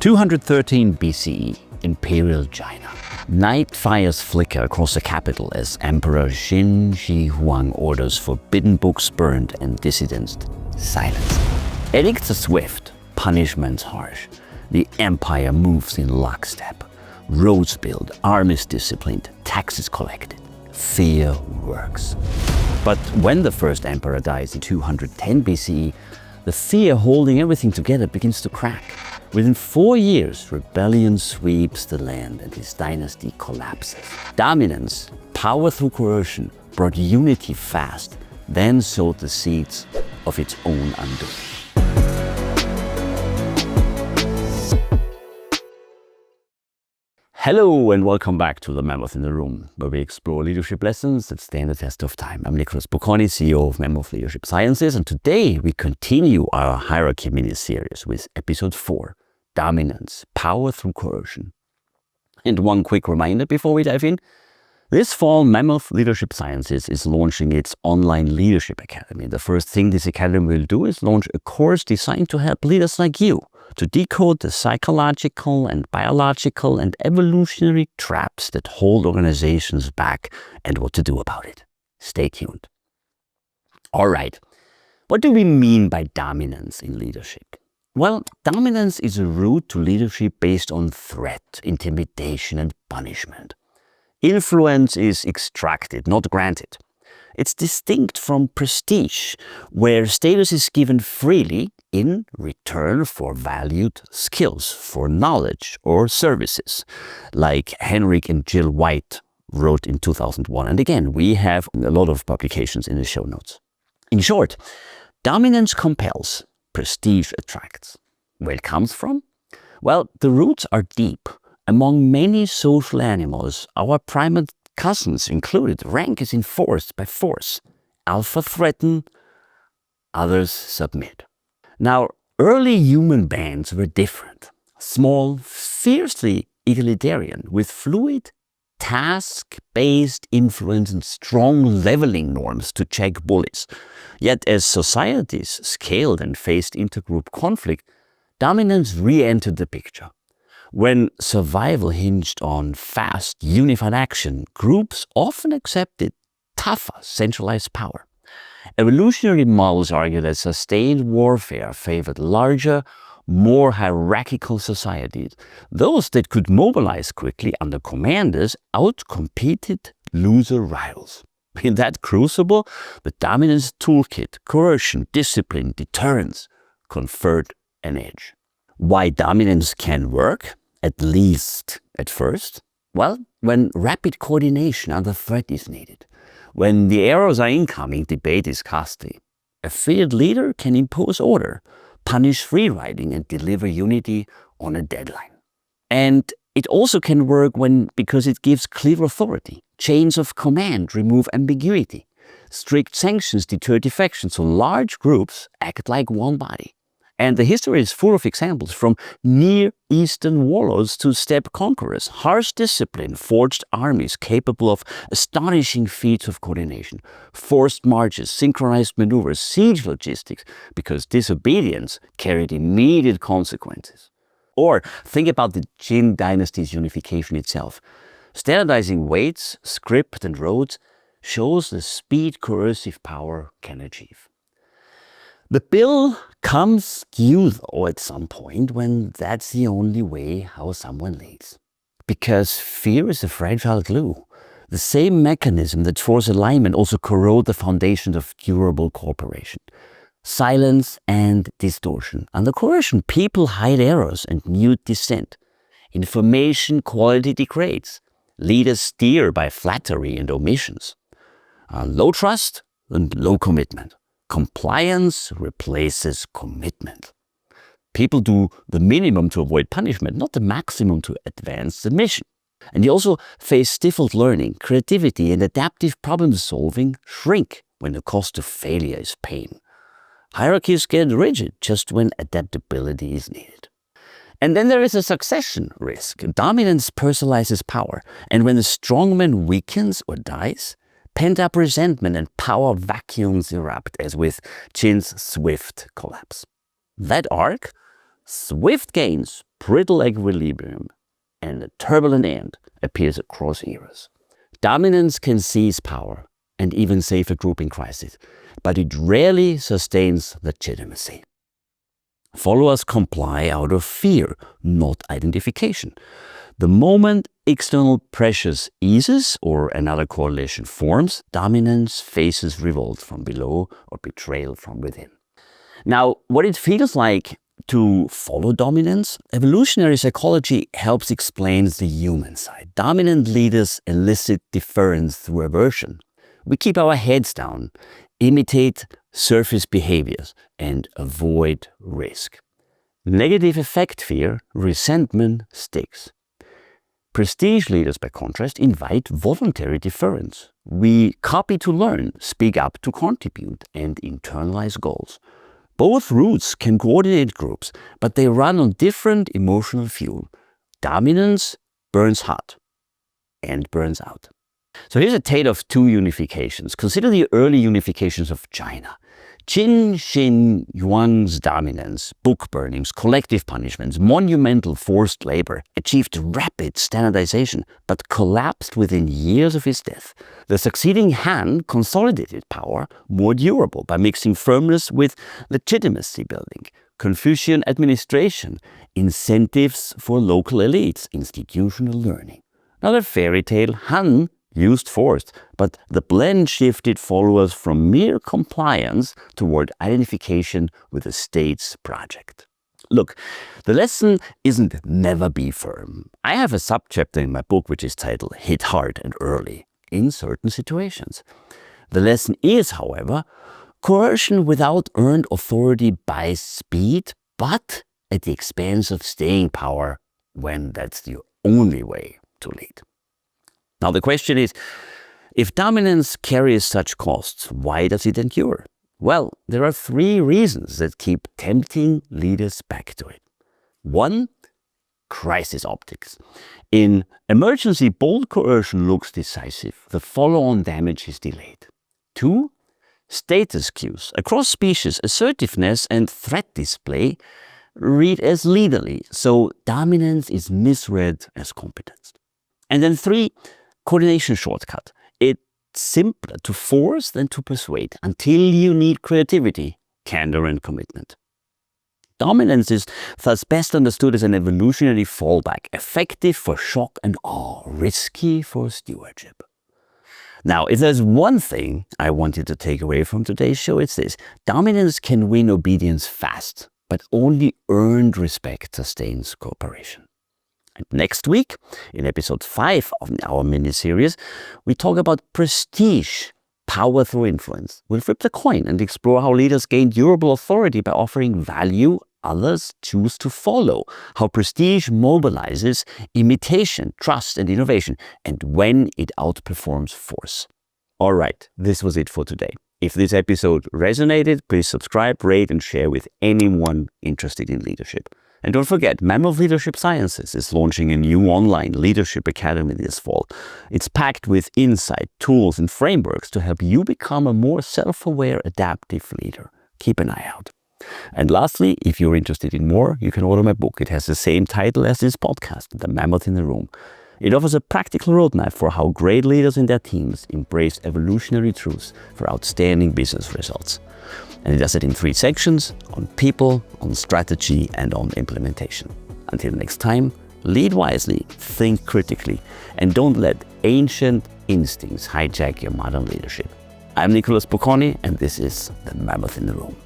213 BCE, Imperial China. Night fires flicker across the capital as Emperor Qin Shi Huang orders forbidden books burned and dissidents silenced. Edicts are swift, punishments harsh. The empire moves in lockstep. Roads built, armies disciplined, taxes collected. Fear works. But when the first emperor dies in 210 BCE, the fear holding everything together begins to crack. Within 4 years, rebellion sweeps the land and his dynasty collapses. Dominance, power through coercion, brought unity fast, then sowed the seeds of its own undoing. Hello and welcome back to The Mammoth in the Room, where we explore leadership lessons that stand the test of time. I'm Nicholas Bocconi, CEO of Mammoth Leadership Sciences, and today we continue our hierarchy mini-series with episode 4, Dominance, Power Through Coercion. And one quick reminder before we dive in. This fall, Mammoth Leadership Sciences is launching its online leadership academy. The first thing this academy will do is launch a course designed to help leaders like you to decode the psychological and biological and evolutionary traps that hold organizations back and what to do about it. Stay tuned. All right, what do we mean by dominance in leadership? Well, dominance is a route to leadership based on threat, intimidation, and punishment. Influence is extracted, not granted. It's distinct from prestige, where status is given freely in return for valued skills, for knowledge or services, like Henrik and Jill White wrote in 2001. And again, we have a lot of publications in the show notes. In short, dominance compels, prestige attracts. Where it comes from? Well, the roots are deep. Among many social animals, our primate cousins included, rank is enforced by force. Alpha threaten, others submit. Now, early human bands were different. Small, fiercely egalitarian, with fluid, task-based influence and strong leveling norms to check bullies. Yet as societies scaled and faced intergroup conflict, dominance re-entered the picture. When survival hinged on fast, unified action, groups often accepted tougher, centralized power. Evolutionary models argue that sustained warfare favored larger, more hierarchical societies. Those that could mobilize quickly under commanders outcompeted looser rivals. In that crucible, the dominance toolkit, coercion, discipline, deterrence, conferred an edge. Why dominance can work? At least at first? Well, when rapid coordination under threat is needed. When the arrows are incoming, debate is costly. A feared leader can impose order, punish free riding, and deliver unity on a deadline. And it also can work because it gives clear authority. Chains of command remove ambiguity. Strict sanctions deter defection, so large groups act like one body. And the history is full of examples, from Near Eastern warlords to steppe conquerors. Harsh discipline forged armies capable of astonishing feats of coordination. Forced marches, synchronized maneuvers, siege logistics, because disobedience carried immediate consequences. Or think about the Qin dynasty's unification itself. Standardizing weights, script, and roads shows the speed coercive power can achieve. The bill comes due, though, at some point when that's the only way how someone leads. Because fear is a fragile glue. The same mechanism that force alignment also corrode the foundations of durable cooperation. Silence and distortion. Under coercion, people hide errors and mute dissent. Information quality degrades. Leaders steer by flattery and omissions. Low trust and low commitment. Compliance replaces commitment. People do the minimum to avoid punishment, not the maximum to advance the mission. And you also face stifled learning, creativity, and adaptive problem solving shrink when the cost of failure is pain. Hierarchies get rigid just when adaptability is needed. And then there is a succession risk. Dominance personalizes power, and when the strongman weakens or dies, pent-up resentment and power vacuums erupt, as with Qin's swift collapse. That arc, swift gains, brittle equilibrium and a turbulent end appears across eras. Dominance can seize power and even save a group in crisis, but it rarely sustains legitimacy. Followers comply out of fear, not identification. The moment external pressures eases or another coalition forms, dominance faces revolt from below or betrayal from within. Now, what it feels like to follow dominance, evolutionary psychology helps explain the human side. Dominant leaders elicit deference through aversion. We keep our heads down, imitate surface behaviors, and avoid risk. Negative affect fear, resentment sticks. Prestige leaders, by contrast, invite voluntary deference. We copy to learn, speak up to contribute, and internalize goals. Both routes can coordinate groups, but they run on different emotional fuel. Dominance burns hot and burns out. So here's a tale of two unifications. Consider the early unifications of China. Qin Shi Huang's dominance, book burnings, collective punishments, monumental forced labor achieved rapid standardization, but collapsed within years of his death. The succeeding Han consolidated power more durable by mixing firmness with legitimacy building, Confucian administration, incentives for local elites, institutional learning. Another fairy tale, Han used force, but the blend shifted followers from mere compliance toward identification with the state's project. Look, the lesson isn't never be firm. I have a subchapter in my book which is titled Hit Hard and Early in certain situations. The lesson is, however, coercion without earned authority buys speed, but at the expense of staying power when that's the only way to lead. Now the question is, if dominance carries such costs, why does it endure? Well, there are three reasons that keep tempting leaders back to it. One, crisis optics. In emergency, bold coercion looks decisive. The follow-on damage is delayed. Two, status cues. Across species, assertiveness and threat display read as leaderly, so dominance is misread as competence. And then three, coordination shortcut. It's simpler to force than to persuade until you need creativity, candor, and commitment. Dominance is thus best understood as an evolutionary fallback, effective for shock and awe, risky for stewardship. Now, if there's one thing I want you to take away from today's show, it's this. Dominance can win obedience fast, but only earned respect sustains cooperation. And next week, in episode 5 of our mini-series, we talk about prestige, power through influence. We'll flip the coin and explore how leaders gain durable authority by offering value others choose to follow, how prestige mobilizes imitation, trust, and innovation, and when it outperforms force. All right, this was it for today. If this episode resonated, please subscribe, rate, and share with anyone interested in leadership. And don't forget, Mammoth Leadership Sciences is launching a new online leadership academy this fall. It's packed with insight, tools, and frameworks to help you become a more self-aware, adaptive leader. Keep an eye out. And lastly, if you're interested in more, you can order my book. It has the same title as this podcast, The Mammoth in the Room. It offers a practical roadmap for how great leaders and their teams embrace evolutionary truths for outstanding business results. And it does it in 3 sections: on people, on strategy, and on implementation. Until next time, lead wisely, think critically, and don't let ancient instincts hijack your modern leadership. I'm Nicholas Bocconi, and this is The Mammoth in the Room.